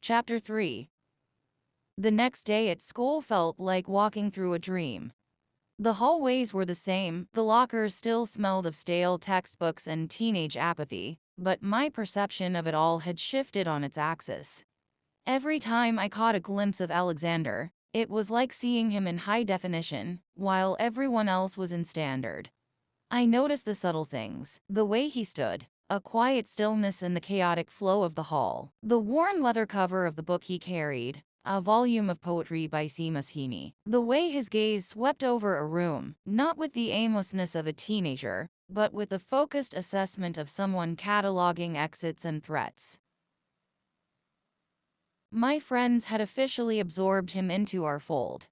Chapter 3. The next day at school felt like walking through a dream. The hallways were the same, the lockers still smelled of stale textbooks and teenage apathy, but my perception of it all had shifted on its axis. Every time I caught a glimpse of Alexander, it was like seeing him in high definition, while everyone else was in standard. I noticed the subtle things, the way he stood, a quiet stillness in the chaotic flow of the hall, the worn leather cover of the book he carried, a volume of poetry by Seamus Heaney, the way his gaze swept over a room, not with the aimlessness of a teenager, but with the focused assessment of someone cataloging exits and threats. My friends had officially absorbed him into our fold.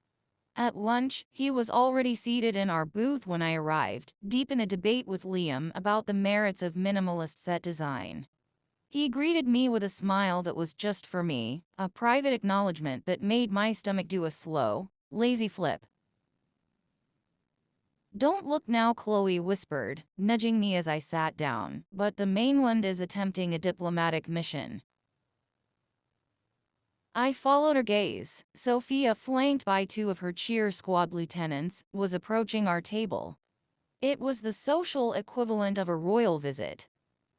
At lunch, he was already seated in our booth when I arrived, deep in a debate with Liam about the merits of minimalist set design. He greeted me with a smile that was just for me, a private acknowledgement that made my stomach do a slow, lazy flip. "Don't look now," Chloe whispered, nudging me as I sat down, "but the mainland is attempting a diplomatic mission." I followed her gaze. Sophia, flanked by two of her cheer squad lieutenants, was approaching our table. It was the social equivalent of a royal visit.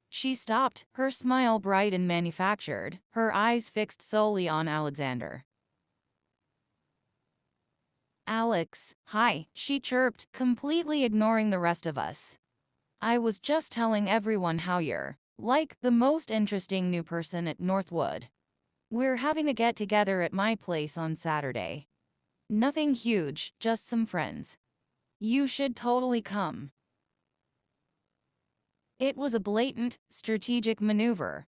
She stopped, her smile bright and manufactured, her eyes fixed solely on Alexander. "Alex, hi," she chirped, completely ignoring the rest of us. "I was just telling everyone how you're, like, the most interesting new person at Northwood. We're having a get-together at my place on Saturday. Nothing huge, just some friends. You should totally come." It was a blatant, strategic maneuver.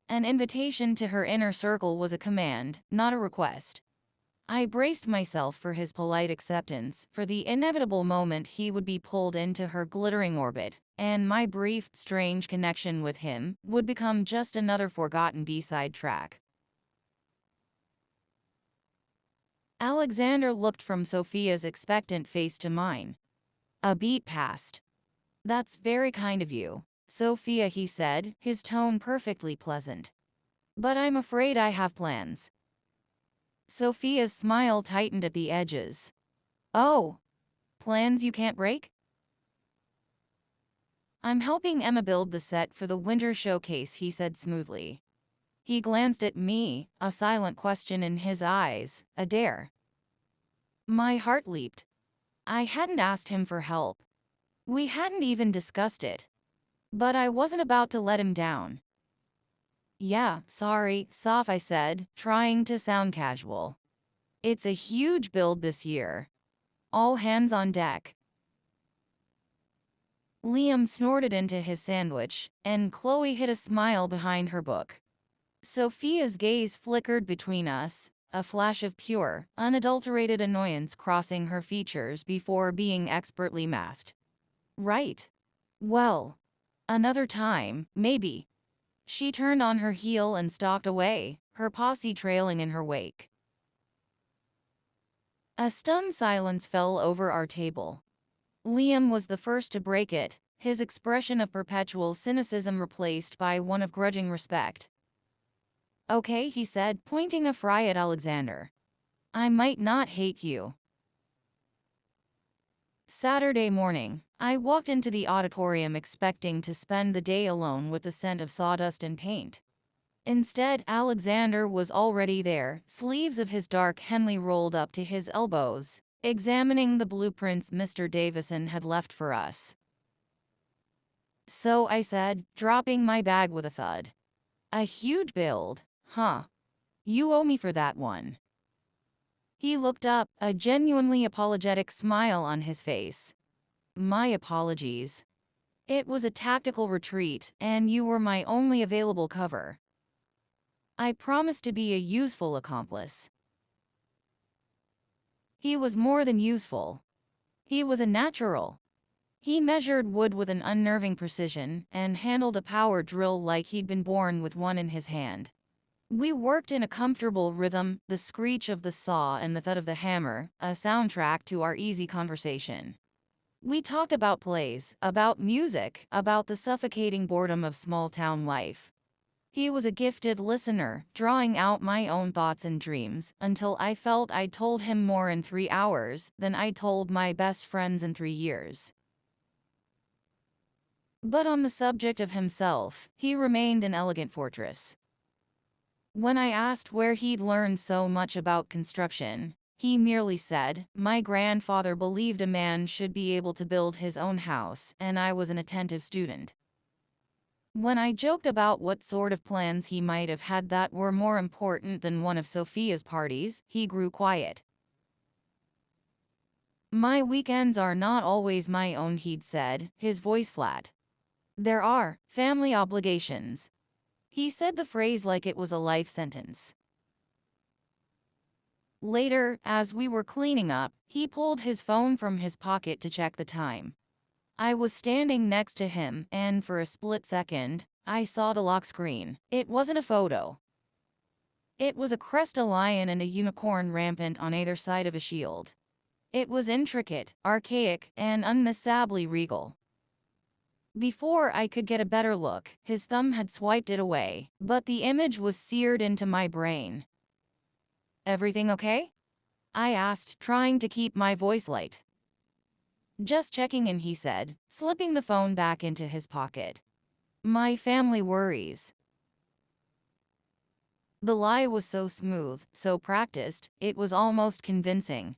An invitation to her inner circle was a command, not a request. I braced myself for his polite acceptance, for the inevitable moment he would be pulled into her glittering orbit, and my brief, strange connection with him would become just another forgotten B-side track. Alexander looked from Sophia's expectant face to mine. A beat passed. "That's very kind of you, Sophia," he said, his tone perfectly pleasant. "But I'm afraid I have plans." Sophia's smile tightened at the edges. "Oh, plans you can't break?" "I'm helping Emma build the set for the winter showcase," he said smoothly. He glanced at me, a silent question in his eyes, a dare. My heart leaped. I hadn't asked him for help. We hadn't even discussed it. But I wasn't about to let him down. "Yeah, sorry, Soph," I said, trying to sound casual. "It's a huge build this year. All hands on deck." Liam snorted into his sandwich, and Chloe hid a smile behind her book. Sophia's gaze flickered between us, a flash of pure, unadulterated annoyance crossing her features before being expertly masked. "Right. Well, another time, maybe." She turned on her heel and stalked away, her posse trailing in her wake. A stunned silence fell over our table. Liam was the first to break it, his expression of perpetual cynicism replaced by one of grudging respect. "Okay," he said, pointing a fry at Alexander. "I might not hate you." Saturday morning, I walked into the auditorium expecting to spend the day alone with the scent of sawdust and paint. Instead, Alexander was already there, sleeves of his dark Henley rolled up to his elbows, examining the blueprints Mr. Davison had left for us. "So," I said, dropping my bag with a thud. "A huge build, huh? You owe me for that one." He looked up, a genuinely apologetic smile on his face. "My apologies. It was a tactical retreat, and you were my only available cover. I promised to be a useful accomplice." He was more than useful. He was a natural. He measured wood with an unnerving precision and handled a power drill like he'd been born with one in his hand. We worked in a comfortable rhythm, the screech of the saw and the thud of the hammer, a soundtrack to our easy conversation. We talked about plays, about music, about the suffocating boredom of small-town life. He was a gifted listener, drawing out my own thoughts and dreams, until I felt I'd told him more in 3 hours than I told my best friends in 3 years. But on the subject of himself, he remained an elegant fortress. When I asked where he'd learned so much about construction, he merely said, "My grandfather believed a man should be able to build his own house, and I was an attentive student." When I joked about what sort of plans he might have had that were more important than one of Sophia's parties, he grew quiet. "My weekends are not always my own," he'd said, his voice flat. "There are family obligations." He said the phrase like it was a life sentence. Later, as we were cleaning up, he pulled his phone from his pocket to check the time. I was standing next to him, and for a split second, I saw the lock screen. It wasn't a photo. It was a crest, lion, and a unicorn rampant on either side of a shield. It was intricate, archaic, and unmissably regal. Before I could get a better look, his thumb had swiped it away, but the image was seared into my brain. "Everything okay?" I asked, trying to keep my voice light. "Just checking in," he said, slipping the phone back into his pocket. "My family worries." The lie was so smooth, so practiced, it was almost convincing.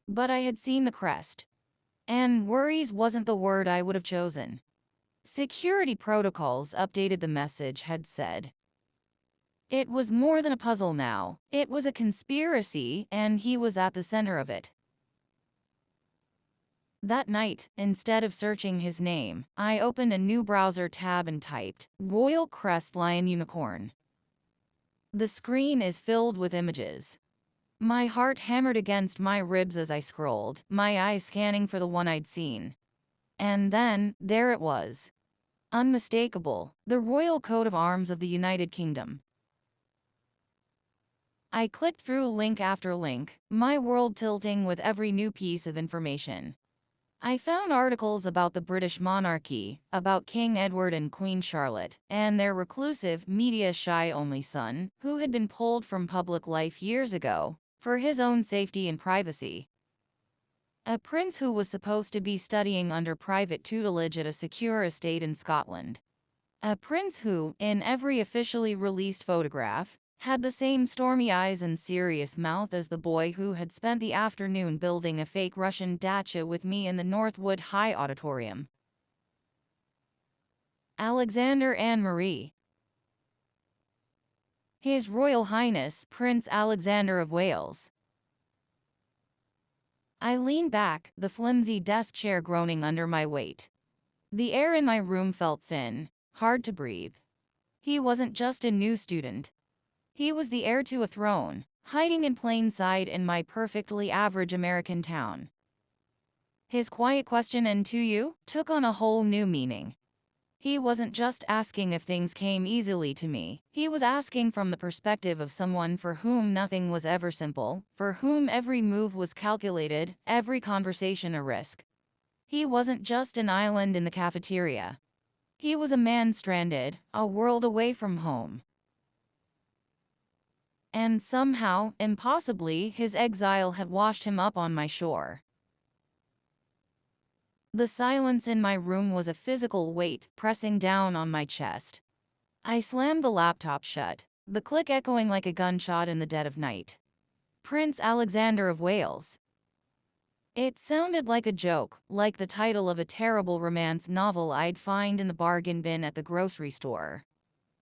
But I had seen the crest. And worries wasn't the word I would have chosen. "Security protocols updated," the message had said. It was more than a puzzle now. It was a conspiracy, and he was at the center of it. That night, instead of searching his name, I opened a new browser tab and typed, "Royal Crest Lion Unicorn." The screen is filled with images. My heart hammered against my ribs as I scrolled, my eyes scanning for the one I'd seen. And then, there it was. Unmistakable, the royal coat of arms of the United Kingdom. I clicked through link after link, my world tilting with every new piece of information. I found articles about the British monarchy, about King Edward and Queen Charlotte, and their reclusive, media-shy only son, who had been pulled from public life years ago, for his own safety and privacy. A prince who was supposed to be studying under private tutelage at a secure estate in Scotland. A prince who, in every officially released photograph, had the same stormy eyes and serious mouth as the boy who had spent the afternoon building a fake Russian dacha with me in the Northwood High Auditorium. Alexander and Marie. His Royal Highness Prince Alexander of Wales. I leaned back, the flimsy desk chair groaning under my weight. The air in my room felt thin, hard to breathe. He wasn't just a new student. He was the heir to a throne, hiding in plain sight in my perfectly average American town. His quiet question, "And to you?" took on a whole new meaning. He wasn't just asking if things came easily to me. He was asking from the perspective of someone for whom nothing was ever simple, for whom every move was calculated, every conversation a risk. He wasn't just an island in the cafeteria. He was a man stranded, a world away from home. And somehow, impossibly, his exile had washed him up on my shore. The silence in my room was a physical weight pressing down on my chest. I slammed the laptop shut, the click echoing like a gunshot in the dead of night. Prince Alexander of Wales. It sounded like a joke, like the title of a terrible romance novel I'd find in the bargain bin at the grocery store.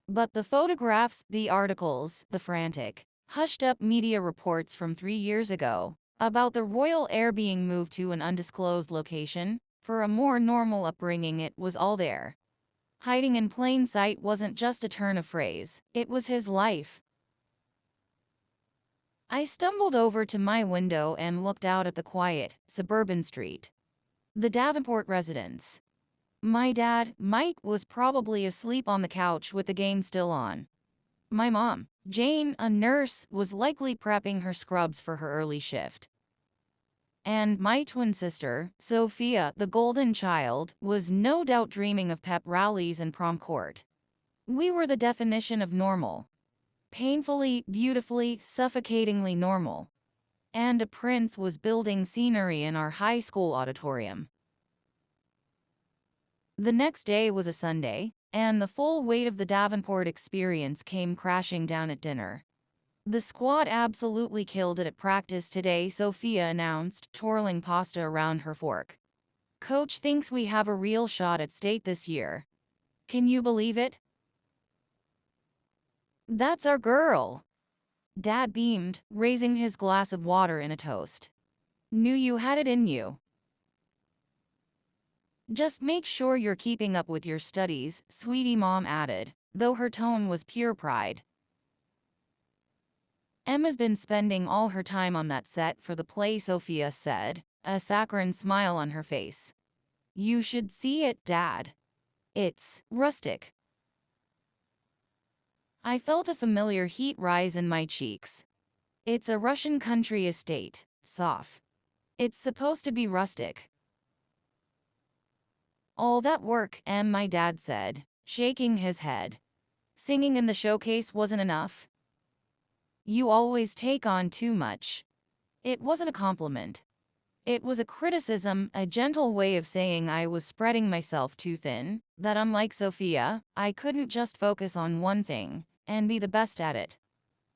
But the photographs, the articles, the frantic, hushed-up media reports from 3 years ago, about the royal heir being moved to an undisclosed location, for a more normal upbringing, it was all there. Hiding in plain sight wasn't just a turn of phrase, it was his life. I stumbled over to my window and looked out at the quiet, suburban street. The Davenport residence. My dad, Mike, was probably asleep on the couch with the game still on. My mom, Jane, a nurse, was likely prepping her scrubs for her early shift. And my twin sister, Sophia, the golden child, was no doubt dreaming of pep rallies and prom court. We were the definition of normal. Painfully, beautifully, suffocatingly normal. And a prince was building scenery in our high school auditorium. The next day was a Sunday, and the full weight of the Davenport experience came crashing down at dinner. The squad absolutely killed it at practice today, Sophia announced, twirling pasta around her fork. Coach thinks we have a real shot at state this year. Can you believe it? That's our girl. Dad beamed, raising his glass of water in a toast. Knew you had it in you. Just make sure you're keeping up with your studies, sweetie, Mom added, though her tone was pure pride. Emma's been spending all her time on that set for the play, Sophia said, a saccharine smile on her face. You should see it, Dad. It's rustic. I felt a familiar heat rise in my cheeks. It's a Russian country estate, Soph. It's supposed to be rustic. All that work, my dad said, shaking his head. Singing in the showcase wasn't enough. You always take on too much. It wasn't a compliment. It was a criticism, a gentle way of saying I was spreading myself too thin, that unlike Sophia, I couldn't just focus on one thing and be the best at it.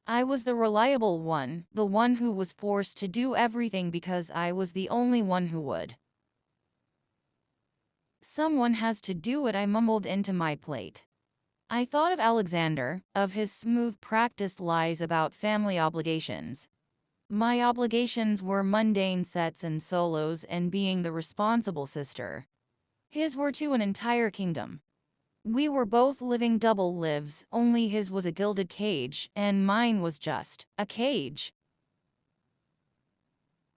I was the reliable one, the one who was forced to do everything because I was the only one who would. Someone has to do it, I mumbled into my plate. I thought of Alexander, of his smooth, practiced lies about family obligations. My obligations were mundane sets and solos and being the responsible sister. His were to an entire kingdom. We were both living double lives, only his was a gilded cage, and mine was just a cage.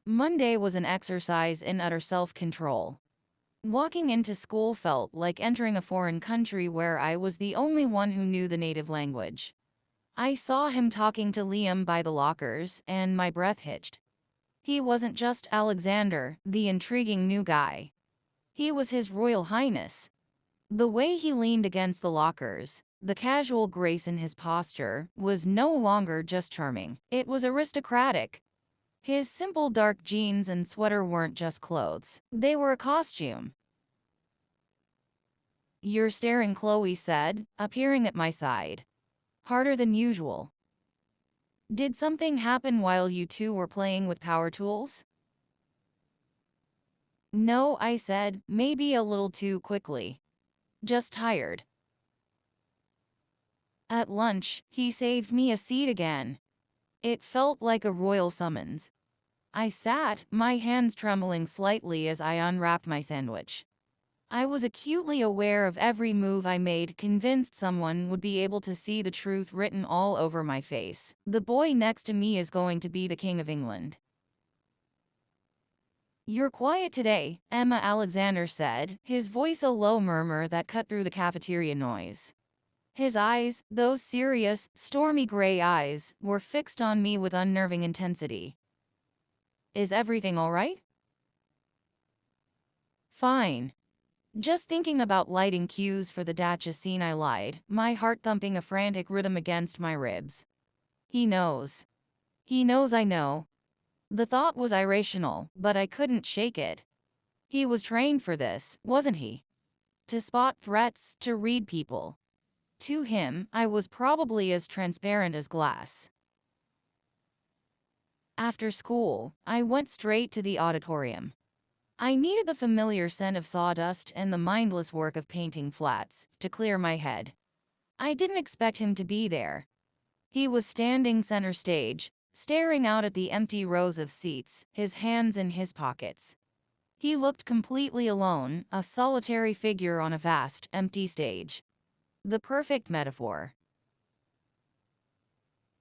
Monday was an exercise in utter self-control. Walking into school felt like entering a foreign country where I was the only one who knew the native language. I saw him talking to Liam by the lockers, and my breath hitched. He wasn't just Alexander, the intriguing new guy. He was His Royal Highness. The way he leaned against the lockers, the casual grace in his posture, was no longer just charming. It was aristocratic. His simple dark jeans and sweater weren't just clothes. They were a costume. You're staring, Chloe said, appearing at my side. Harder than usual. Did something happen while you two were playing with power tools? No, I said, maybe a little too quickly. Just tired. At lunch, he saved me a seat again. It felt like a royal summons. I sat, my hands trembling slightly as I unwrapped my sandwich. I was acutely aware of every move I made, convinced someone would be able to see the truth written all over my face. The boy next to me is going to be the King of England. You're quiet today, Emma Alexander said, his voice a low murmur that cut through the cafeteria noise. His eyes, those serious, stormy gray eyes, were fixed on me with unnerving intensity. Is everything all right? Fine. Just thinking about lighting cues for the Dacha scene, I lied, my heart thumping a frantic rhythm against my ribs. He knows. He knows I know. The thought was irrational, but I couldn't shake it. He was trained for this, wasn't he? To spot threats, to read people. To him, I was probably as transparent as glass. After school, I went straight to the auditorium. I needed the familiar scent of sawdust and the mindless work of painting flats to clear my head. I didn't expect him to be there. He was standing center stage, staring out at the empty rows of seats, his hands in his pockets. He looked completely alone, a solitary figure on a vast, empty stage. The perfect metaphor.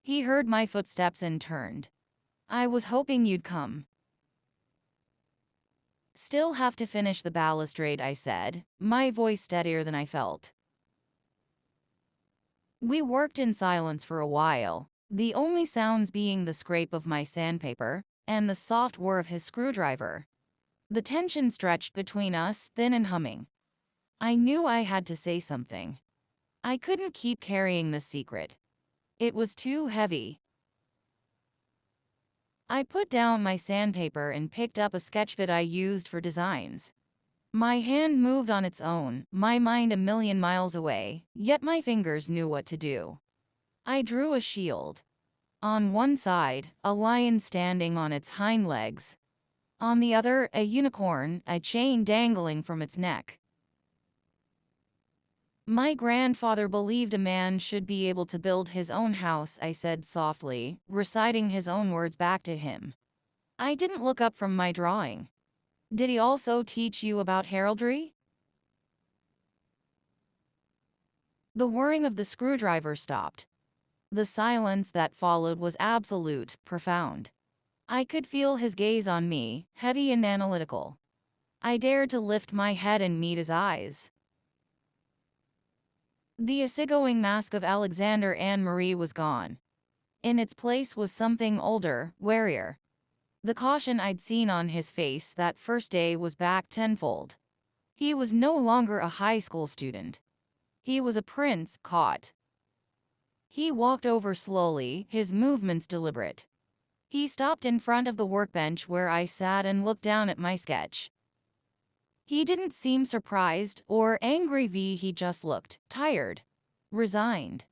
He heard my footsteps and turned. I was hoping you'd come. Still have to finish the balustrade, I said, my voice steadier than I felt. We worked in silence for a while, the only sounds being the scrape of my sandpaper and the soft whir of his screwdriver. The tension stretched between us, thin and humming. I knew I had to say something. I couldn't keep carrying this secret. It was too heavy. I put down my sandpaper and picked up a sketch that I used for designs. My hand moved on its own, my mind a million miles away, yet my fingers knew what to do. I drew a shield. On one side, a lion standing on its hind legs. On the other, a unicorn, a chain dangling from its neck. My grandfather believed a man should be able to build his own house, I said softly, reciting his own words back to him. I didn't look up from my drawing. Did he also teach you about heraldry? The whirring of the screwdriver stopped. The silence that followed was absolute, profound. I could feel his gaze on me, heavy and analytical. I dared to lift my head and meet his eyes. The easygoing mask of Alexander Anne Marie was gone. In its place was something older, warier. The caution I'd seen on his face that first day was back tenfold. He was no longer a high school student. He was a prince caught. He walked over slowly, his movements deliberate. He stopped in front of the workbench where I sat and looked down at my sketch. He didn't seem surprised or angry. He just looked tired, resigned.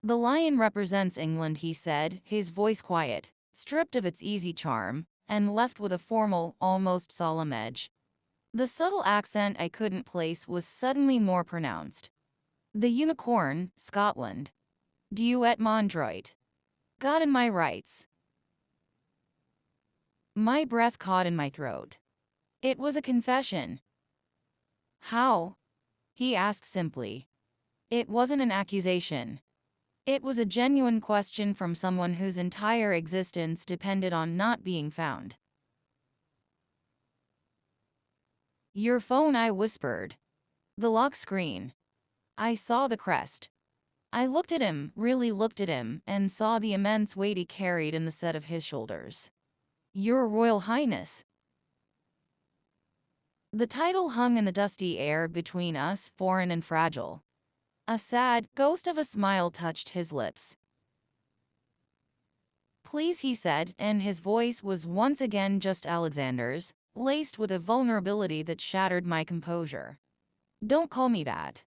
The lion represents England, he said, his voice quiet, stripped of its easy charm, and left with a formal, almost solemn edge. The subtle accent I couldn't place was suddenly more pronounced. The unicorn, Scotland. Duet Mondroit. God in my rights. My breath caught in my throat. It was a confession. How? He asked simply. It wasn't an accusation. It was a genuine question from someone whose entire existence depended on not being found. Your phone, I whispered. The lock screen. I saw the crest. I looked at him, really looked at him, and saw the immense weight he carried in the set of his shoulders. Your Royal Highness. The title hung in the dusty air between us, foreign and fragile. A sad ghost of a smile touched his lips. Please, he said, and his voice was once again just Alexander's, laced with a vulnerability that shattered my composure. Don't call me that.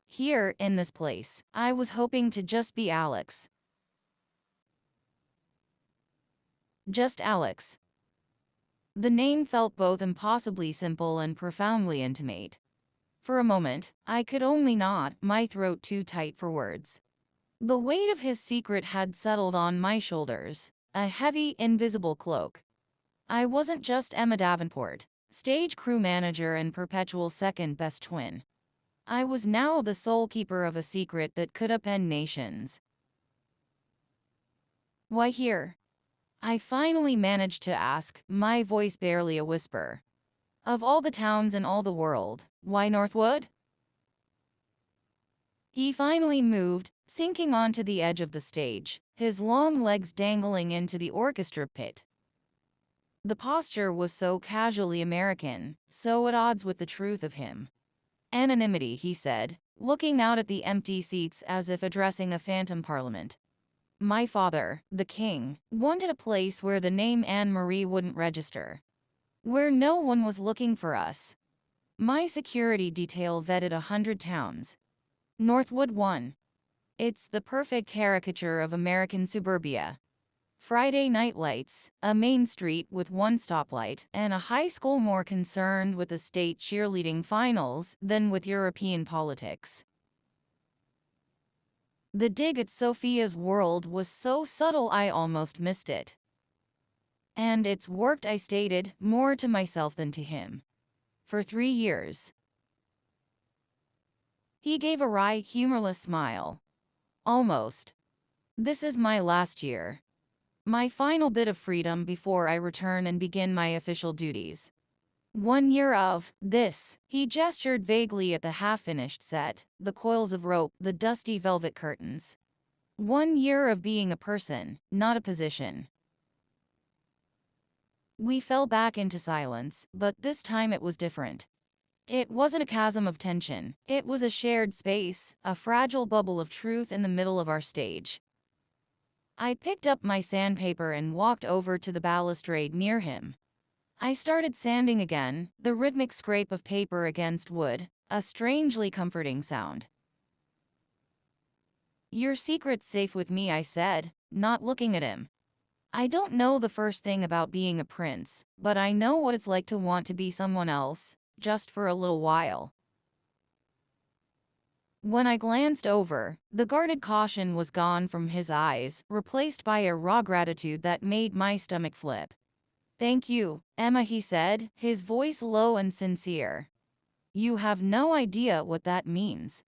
Here, in this place, I was hoping to just be Alex. Just Alex. The name felt both impossibly simple and profoundly intimate. For a moment, I could only nod, my throat too tight for words. The weight of his secret had settled on my shoulders, a heavy, invisible cloak. I wasn't just Emma Davenport, stage crew manager and perpetual second-best twin. I was now the sole keeper of a secret that could upend nations. Why here? I finally managed to ask, my voice barely a whisper. Of all the towns in all the world, why Northwood? He finally moved, sinking onto the edge of the stage, his long legs dangling into the orchestra pit. The posture was so casually American, so at odds with the truth of him. Anonymity, he said, looking out at the empty seats as if addressing a phantom parliament. My father, the king, wanted a place where the name Anne Marie wouldn't register. Where no one was looking for us. My security detail vetted 100 towns. Northwood won. It's the perfect caricature of American suburbia. Friday night lights, a main street with one stoplight, and a high school more concerned with the state cheerleading finals than with European politics. The dig at Sophia's world was so subtle I almost missed it. And it's worked, I stated, more to myself than to him. For 3 years. He gave a wry, humorless smile. Almost. This is my last year. My final bit of freedom before I return and begin my official duties. 1 year of this. He gestured vaguely at the half-finished set, the coils of rope, the dusty velvet curtains. 1 year of being a person, not a position. We fell back into silence, but this time it was different. It wasn't a chasm of tension. It was a shared space, a fragile bubble of truth in the middle of our stage. I picked up my sandpaper and walked over to the balustrade near him. I started sanding again, the rhythmic scrape of paper against wood, a strangely comforting sound. "Your secret's safe with me," I said, not looking at him. "I don't know the first thing about being a prince, but I know what it's like to want to be someone else, just for a little while." When I glanced over, the guarded caution was gone from his eyes, replaced by a raw gratitude that made my stomach flip. "Thank you, Emma," he said, his voice low and sincere. "You have no idea what that means."